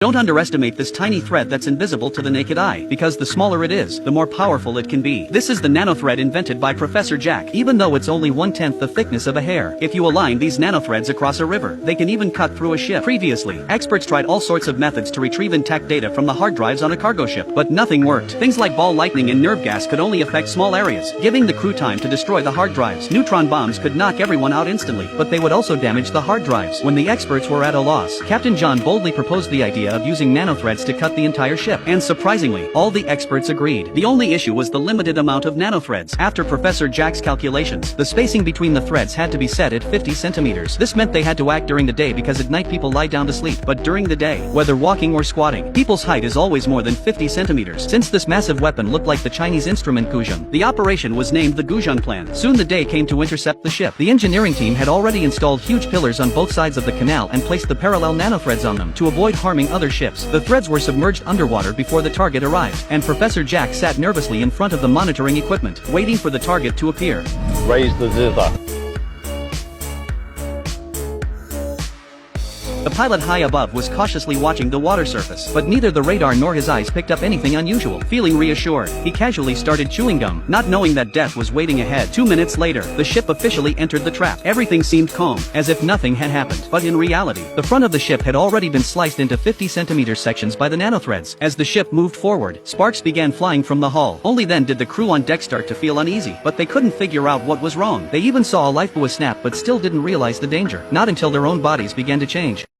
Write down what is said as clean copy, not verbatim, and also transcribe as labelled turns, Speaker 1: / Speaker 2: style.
Speaker 1: Don't underestimate this tiny thread that's invisible to the naked eye, because the smaller it is, the more powerful it can be. This is the nanothread invented by Professor Jack. Even though it's only 1/10 the thickness of a hair, if you align these nanothreads across a river, they can even cut through a ship. Previously, experts tried all sorts of methods to retrieve intact data from the hard drives on a cargo ship, but nothing worked. Things like ball lightning and nerve gas could only affect small areas, giving the crew time to destroy the hard drives. Neutron bombs could knock everyone out instantly, but they would also damage the hard drives. When the experts were at a loss, Captain John boldly proposed the idea of using nanothreads to cut the entire ship, and surprisingly, all the experts agreed. The only issue was the limited amount of nanothreads. After Professor Jack's calculations, the spacing between the threads had to be set at 50 centimeters. This meant they had to act during the day because at night people lie down to sleep, but during the day, whether walking or squatting, people's height is always more than 50 centimeters. Since this massive weapon looked like the Chinese instrument Guzheng, the operation was named the Guzheng Plan. Soon the day came to intercept the ship. The engineering team had already installed huge pillars on both sides of the canal and placed the parallel nanothreads on them to avoid harming other ships. The threads were submerged underwater before the target arrived, and Professor Jack sat nervously in front of the monitoring equipment, waiting for the target to appear.
Speaker 2: Raise the zither.
Speaker 1: The pilot high above was cautiously watching the water surface, but neither the radar nor his eyes picked up anything unusual. Feeling reassured, he casually started chewing gum, not knowing that death was waiting ahead. 2 minutes later, the ship officially entered the trap. Everything seemed calm, as if nothing had happened. But in reality, the front of the ship had already been sliced into 50-centimeter sections by the nanothreads. As the ship moved forward, sparks began flying from the hull. Only then did the crew on deck start to feel uneasy, but they couldn't figure out what was wrong. They even saw a lifebuoy snap but still didn't realize the danger. Not until their own bodies began to change.